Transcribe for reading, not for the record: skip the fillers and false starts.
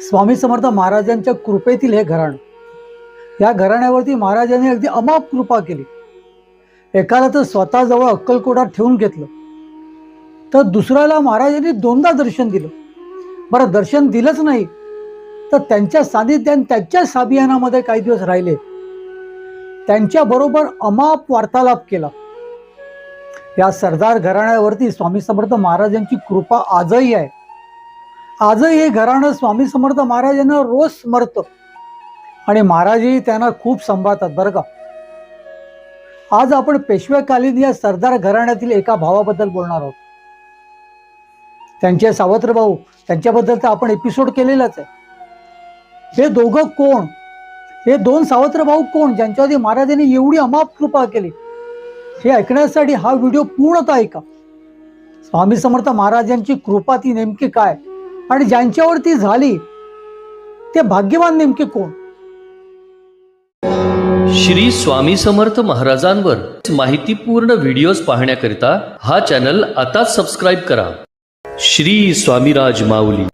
स्वामी समर्थ महाराजांच्या कृपेतील हे घराणं, या घराण्यावरती महाराजांनी अगदी अमाप कृपा केली. एकाला तर स्वतःजवळ अक्कलकोटात ठेवून घेतलं, तर दुसऱ्याला महाराजांनी दोनदा दर्शन दिलं. बरं, दर्शन दिलंच नाही तर त्यांच्या सानिध्यात, त्यांच्या साबियानामध्ये काही दिवस राहिले, त्यांच्याबरोबर अमाप वार्तालाप केला. या सरदार घराण्यावरती स्वामी समर्थ महाराजांची कृपा आजही आहे. आजही हे घराणं स्वामी समर्थ महाराजांना रोज स्मरतं आणि महाराजही त्यांना खूप संभाळतात बरं का. आज आपण पेशव्याकालीन या सरदार घराण्यातील एका भावाबद्दल बोलणार आहोत. त्यांचे सावत्र भाऊ, त्यांच्याबद्दल तर आपण एपिसोड केलेलाच आहे. हे दोघं कोण, हे दोन सावत्र भाऊ कोण, ज्यांच्यावरती महाराजांनी एवढी अमाप कृपा केली, हे ऐकण्यासाठी हा व्हिडिओ पूर्णतः ऐका. स्वामी समर्थ महाराजांची कृपा ती नेमकी काय आणि ज्यांच्यावरती झाली ते भाग्यवान नेमके कोण. श्री स्वामी समर्थ महाराजांवर माहितीपूर्ण व्हिडिओज पाहण्याकरिता हा चॅनल आताच सबस्क्राईब करा. श्री स्वामीराज माऊली.